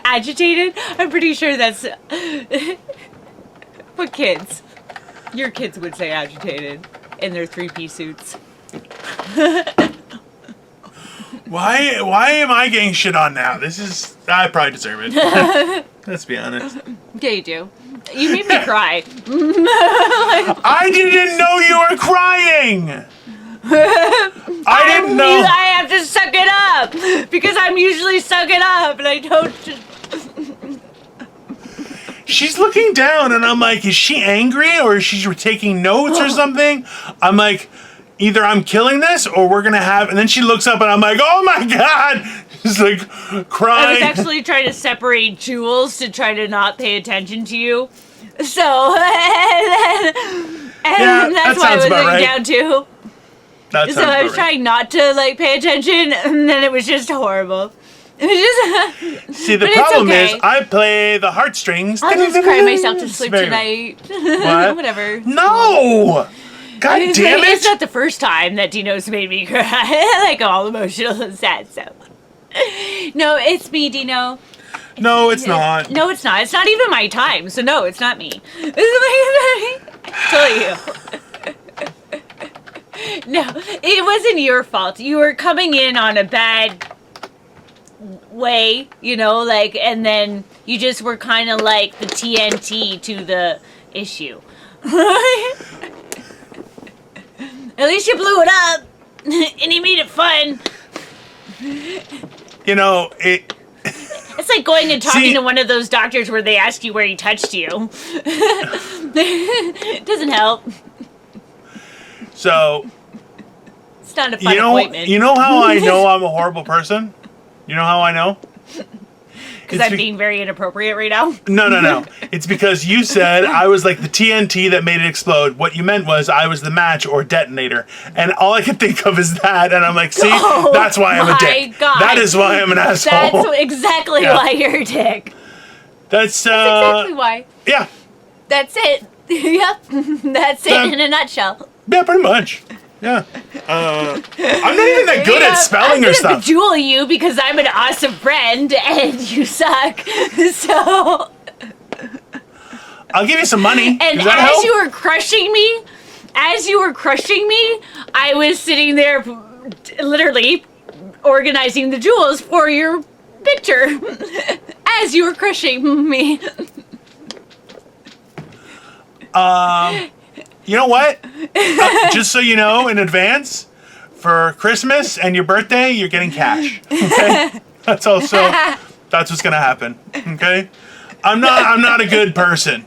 Agitated? I'm pretty sure that's what kids. Your kids would say agitated in their 3-piece suits. Why am I getting shit on now? I probably deserve it. Let's be honest. Yeah, you do. You made me cry. I didn't know you were crying. I didn't know. I have to suck it up because I'm usually sucking up and I don't. She's looking down and I'm like, is she angry or is she taking notes or something? I'm like, either I'm killing this or we're gonna have. And then she looks up and I'm like, oh my God. She's like crying. I was actually trying to separate Jules to try to not pay attention to you. So, and that's why I was looking down too. So I was trying not to pay attention, and then it was just horrible. It was just. See, the problem is I play the heartstrings. I'll just cry myself to sleep tonight. What? Whatever. No. God damn it! It's not the first time that Dino's made me cry. Like all emotional and sad. So. No, it's me, Dino. No, it's not. No, it's not. It's not even my time. So no, it's not me. Tell you. No, it wasn't your fault. You were coming in on a bad way, and then you just were kind of like the TNT to the issue. At least you blew it up, and you made it fun. It's like going and talking to one of those doctors where they ask you where he touched you. It doesn't help. So, it's not a fun appointment. You know how I know I'm a horrible person? You know how I know? Because I'm being very inappropriate right now? No. It's because you said I was like the TNT that made it explode. What you meant was I was the match or detonator. And all I could think of is that. And I'm like, see, that's why I'm a dick. God. That is why I'm an asshole. That's exactly why you're a dick. That's exactly why. Yeah. That's it. Yep. That's it in a nutshell. Yeah, pretty much. Yeah. I'm not even that good at spelling or stuff. I'm gonna bejewel you because I'm an awesome friend and you suck. So. I'll give you some money. And as you were crushing me, I was sitting there literally organizing the jewels for your picture as you were crushing me. You know what? Just so you know in advance, for Christmas and your birthday, you're getting cash. Okay? That's what's gonna happen. Okay? I'm not a good person.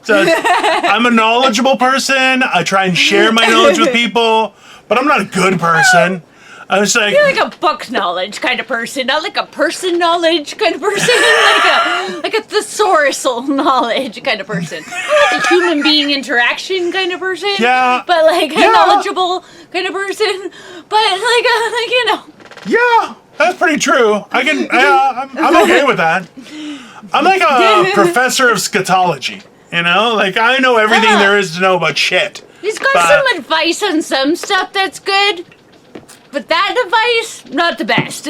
So, I'm a knowledgeable person. I try and share my knowledge with people, but I'm not a good person. I was like, you're like a book knowledge kind of person, not like a person knowledge kind of person, like a thesaurusal knowledge kind of person, like a human being interaction kind of person. Yeah, but like a knowledgeable kind of person, but Yeah, that's pretty true. I'm okay with that. I'm like a professor of scatology. Like I know everything there is to know about shit. He's got some advice on some stuff that's good. But that device, not the best.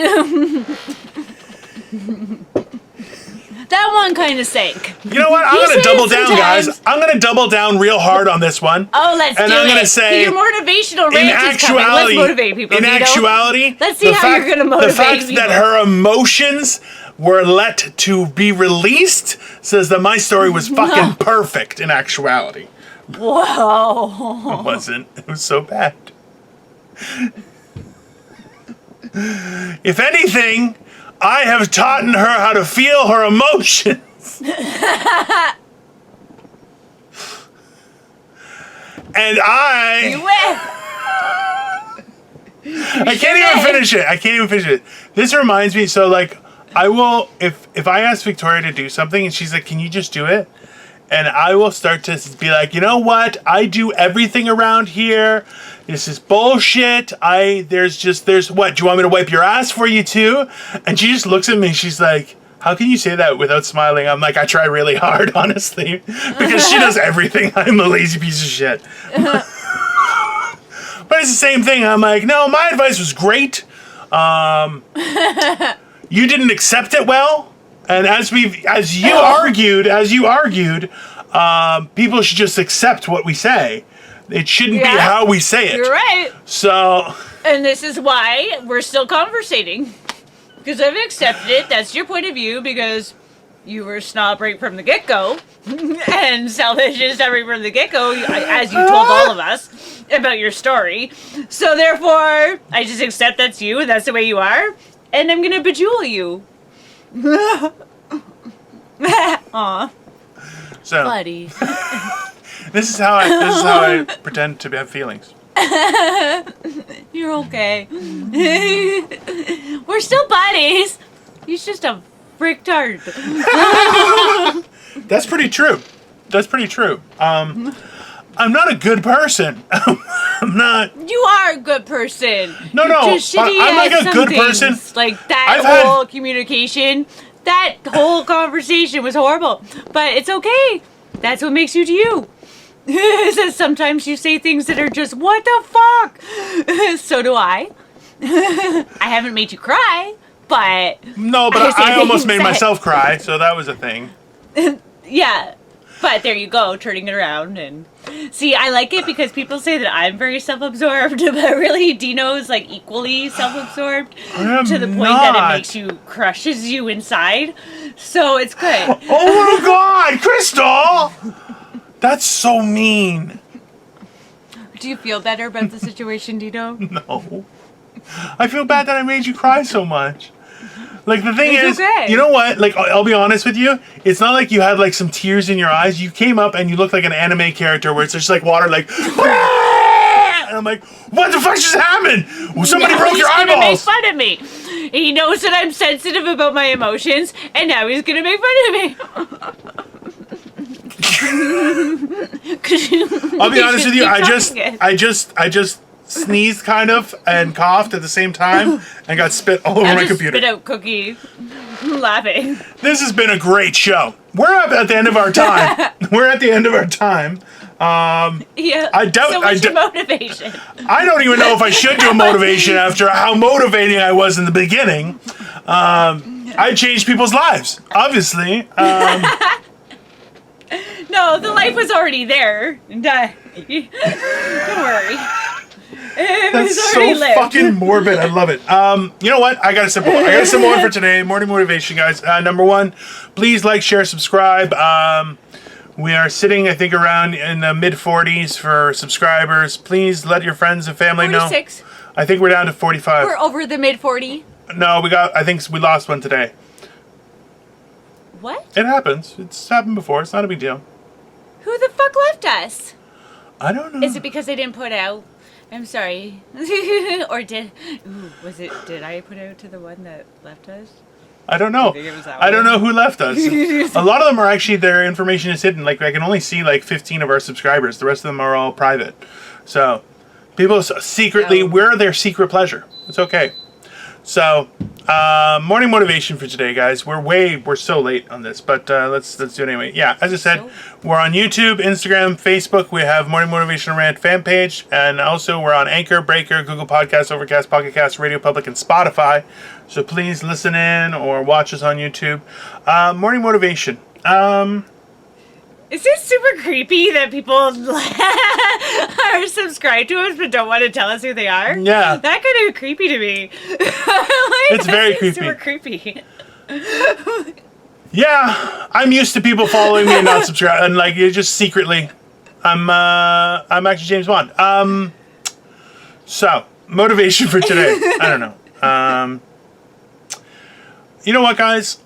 That one kind of sank. You know what? I'm going to double down, guys. I'm going to double down real hard on this one. Oh, let's do it. And I'm going to say, your motivational rant is coming. Let's motivate people, in Dino. actuality, Let's see how you're going to motivate the fact people. that her emotions were let to be released says that my story was fucking perfect in actuality. Whoa. It wasn't. It was so bad. If anything, I have taught her how to feel her emotions. And I can't even finish it. This reminds me, so like, I will, if I ask Victoria to do something and she's like, can you just do it? And I will start to be like, you know what? I do everything around here. This is bullshit. There's what? Do you want me to wipe your ass for you too? And she just looks at me. She's like, how can you say that without smiling? I'm like, I try really hard, honestly, because she does everything. I'm a lazy piece of shit. But it's the same thing. I'm like, no, my advice was great. You didn't accept it well. And as you argued, people should just accept what we say. It shouldn't be how we say it. You're right. So. And this is why we're still conversating. Because I've accepted it. That's your point of view. Because you were snob right from the get-go. And selfish and stubborn from the get-go. As you told all of us about your story. So therefore, I just accept that's you. And that's the way you are. And I'm going to bejewel you. Aw. So, buddy. this is how I pretend to have feelings. You're okay. We're still buddies. He's just a fricktard. That's pretty true. I'm not a good person. I'm not. You are a good person. No. Just shitty I'm like at a good some person. things. Like that whole communication, that whole conversation was horrible. But it's okay. That's what makes you to you. So sometimes you say things that are just, what the fuck? So do I. I haven't made you cry, but... No, but I almost made myself cry, so that was a thing. Yeah. But there you go, turning it around. And see, I like it because people say that I'm very self-absorbed, but really Dino's like equally self-absorbed to the point that it makes you, crushes you inside. So it's good. Oh my God, Crystal! That's so mean. Do you feel better about the situation, Dino? No. I feel bad that I made you cry so much. Like, the thing is, okay. You know what? Like, I'll be honest with you. It's not like you had, like, some tears in your eyes. You came up and you looked like an anime character where it's just, like, water, like... And I'm like, what the fuck just happened? Well, somebody broke your eyeballs. He's gonna make fun of me. He knows that I'm sensitive about my emotions, and now he's gonna make fun of me. I'll be honest with you. I just sneezed kind of and coughed at the same time and got spit all over my computer. Spit out cookie. I'm laughing. This has been a great show. We're up at the end of our time. Yeah. I doubt. So what's your motivation? I don't even know if I should do a motivation after how motivating I was in the beginning. I changed people's lives, obviously. No, the life was already there. Don't worry. That's so fucking morbid. I love it. You know what? I got a simple one for today. Morning motivation, guys. Number one, please like, share, subscribe. We are sitting, I think, around in the mid-40s for subscribers. Please let your friends and family 46. know. I think we're down to 45. We're over the mid-40. No, I think we lost one today. What? It happens. It's happened before. It's not a big deal. Who the fuck left us? I don't know. Is it because they didn't put out? I'm sorry. Or did I put out to the one that left us? I don't know. think it was that I don't one? know who left us. A lot of them are actually, their information is hidden. Like, I can only see like 15 of our subscribers. The rest of them are all private. So, people secretly, we're their secret pleasure. It's okay. So, morning motivation for today, guys. We're so late on this, but let's do it anyway. Yeah, as I said, we're on YouTube, Instagram, Facebook. We have Morning Motivational Rant fan page, and also we're on Anchor, Breaker, Google Podcasts, Overcast, Pocket Casts, Radio Public, and Spotify. So please listen in or watch us on YouTube. Morning motivation. Is this super creepy that people are subscribed to us but don't want to tell us who they are? Yeah. That kind of creepy to me. It's very creepy. Super creepy. Yeah, I'm used to people following me and not subscribe, and like, you're just secretly. I'm actually James Bond. So motivation for today. I don't know. You know what, guys?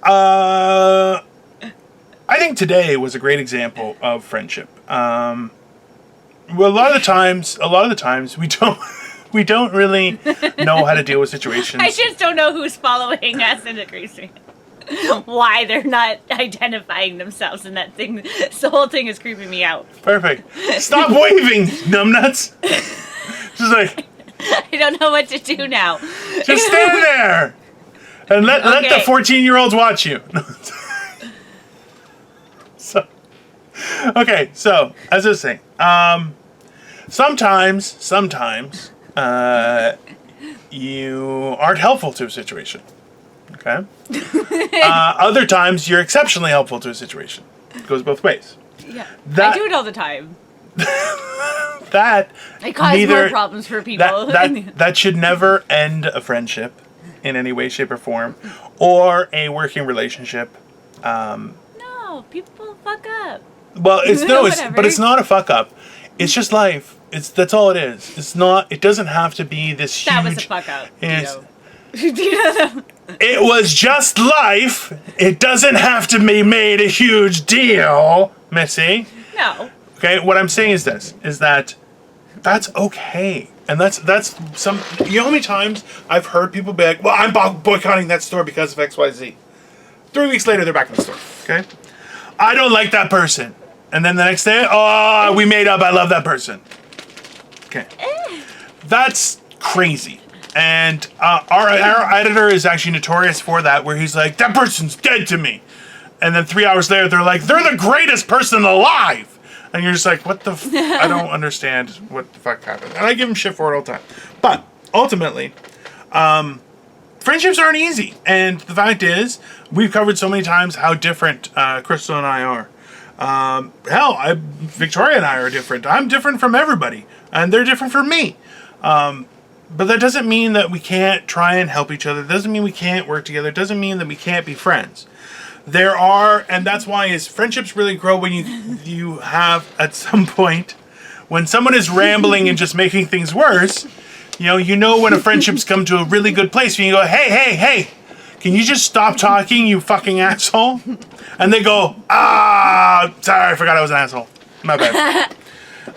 I think today was a great example of friendship. Well, a lot of the times we don't really know how to deal with situations. I just don't know who's following us, and it agrees me. Why they're not identifying themselves in that thing. The whole thing is creeping me out. Perfect. Stop waving, numbnuts. Just like, I don't know what to do now. just stand there and let the 14-year-olds watch you. Okay, so as I was saying, sometimes you aren't helpful to a situation. Okay. Other times you're exceptionally helpful to a situation. It goes both ways. Yeah, I do it all the time. That I cause more problems for people. That should never end a friendship in any way, shape, or form, or a working relationship. No, people fuck up. Well, but it's not a fuck up. It's just life. That's all it is. It's not. It doesn't have to be this huge. That was a fuck up. Dino. It was just life. It doesn't have to be made a huge deal, Missy. No. Okay, what I'm saying is this: is that that's okay, and that's some. You know how many times I've heard people be like, "Well, I'm boycotting that store because of X, Y, Z." 3 weeks later, they're back in the store. Okay, I don't like that person. And then the next day, oh, we made up. I love that person. Okay. That's crazy. And our editor is actually notorious for that, where he's like, that person's dead to me. And then 3 hours later, they're like, they're the greatest person alive. And you're just like, what the I don't understand what the fuck happened. And I give him shit for it all the time. But ultimately, friendships aren't easy. And the fact is, we've covered so many times how different Crystal and I are. Victoria and I are different. I'm different from everybody, and they're different from me. But that doesn't mean that we can't try and help each other. It doesn't mean we can't work together. It doesn't mean that we can't be friends. And that's why friendships really grow when you have, at some point, when someone is rambling and just making things worse, you know when a friendship's come to a really good place, when you go, hey, can you just stop talking, you fucking asshole? And they go, sorry, I forgot I was an asshole. My bad.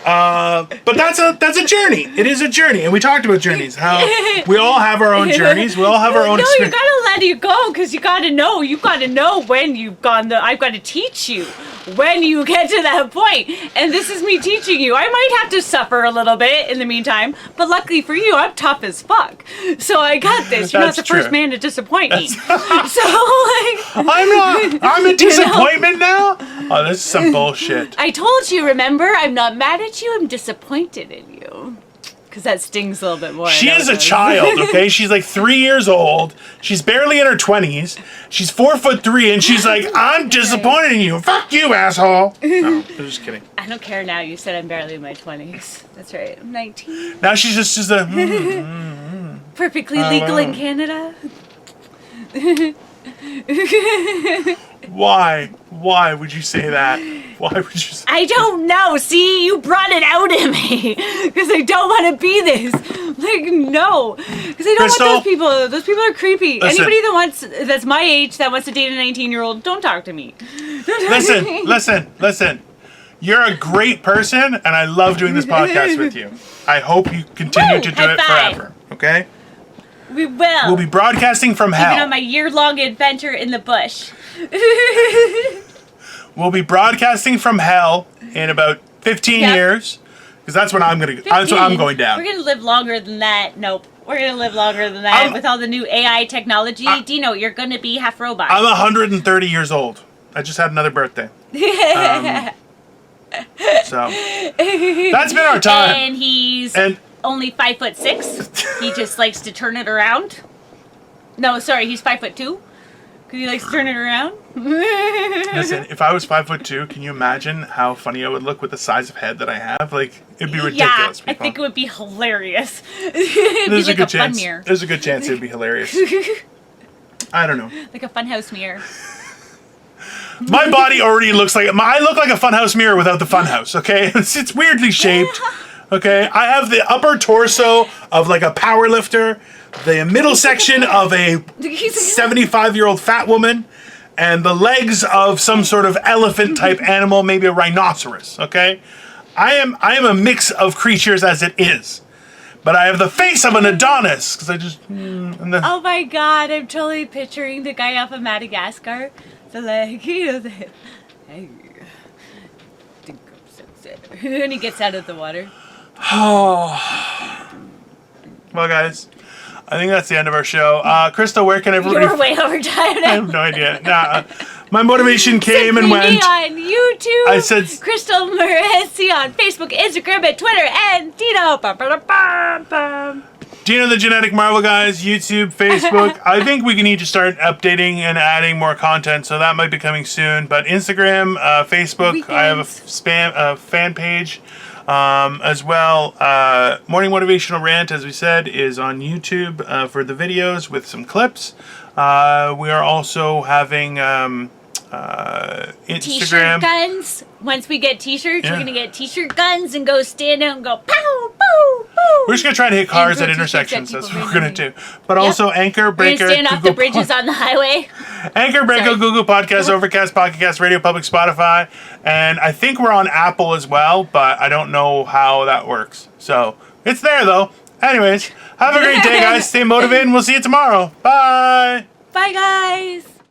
But that's a journey. It is a journey, and we talked about journeys. How we all have our own journeys. We all have our own. No, you gotta let it go, because you gotta know. You gotta know when you've gone. I've got to teach you when you get to that point, and this is me teaching you. I might have to suffer a little bit in the meantime, but luckily for you, I'm tough as fuck. So I got this. You're not the first man to disappoint me. So I'm a disappointment now. Oh, this is some bullshit. I told you. Remember, I'm not mad at you. I'm disappointed in you. Because that stings a little bit more. She is a child, okay? She's like 3 years old. She's barely in her 20s. She's 4'3", and she's like, I'm disappointed in you. Fuck you, asshole. No, I'm just kidding. I don't care now. You said I'm barely in my 20s. That's right. I'm 19. Now she's just a... Perfectly legal in Canada. Why? Why would you say that? Why would you say I don't know. See, you brought it out in me. Because I don't want to be this. Like, no. Because I don't want those people. Those people are creepy. Listen. Anybody that's my age, that wants to date a 19-year-old, don't talk to me. Listen. You're a great person, and I love doing this podcast with you. I hope you continue to do it forever. Okay? We will. We'll be broadcasting from hell. Even on my year-long adventure in the bush. We'll be broadcasting from hell in about 15 years, because that's when I'm going down. We're gonna live longer than that. Nope. We're gonna live longer than that with all the new AI technology. Dino, you're gonna be half robot. I'm 130 years old. I just had another birthday. So that's been our time. And he's only 5'6". He just likes to turn it around. No, sorry, he's 5'2", because he likes to turn it around. Listen, if I was 5'2", can you imagine how funny I would look with the size of head that I have? Like, it'd be ridiculous. Yeah, I think it would be hilarious. There's like a good chance. fun mirror. There's a good chance it'd be hilarious. I don't know. Like a funhouse mirror. My body already looks like I look like a funhouse mirror without the funhouse. Okay, it's weirdly shaped. Okay, I have the upper torso of like a power lifter, the middle section of a 75-year-old fat woman, and the legs of some sort of elephant type animal, maybe a rhinoceros. Okay, I am a mix of creatures as it is, but I have the face of an Adonis because I just. Oh my god, I'm totally picturing the guy off of Madagascar. The leg, hey, think I'm sexy. And he gets out of the water. Oh. Well, guys, I think that's the end of our show. Crystal, where can everybody... You're way over time now. I have no idea. Nah, my motivation came and went. On YouTube. I said... Crystal Morency on Facebook, Instagram, and Twitter, and Dino. Bum, bum, bum, bum. Dino the Genetic Marvel, guys, YouTube, Facebook. I think we need to start updating and adding more content, so that might be coming soon. But Instagram, Facebook, Weekends. I have a fan page as well. Morning Motivational Rant, as we said, is on YouTube for the videos with some clips. We are also having Instagram. T-shirt guns. Once we get T-shirts, we're gonna get T-shirt guns and go stand out and go pow, pow, pow. We're just gonna try to hit cars at intersections. That's what we're gonna do. But also Anchor, Breaker, we're gonna stand off Google the bridges on the highway. Anchor, Breaker, Google Podcasts, Overcast, Pocket Cast, Radio Public, Spotify, and I think we're on Apple as well, but I don't know how that works. So it's there though. Anyways, have a great day, guys. Stay motivated, and we'll see you tomorrow. Bye. Bye, guys.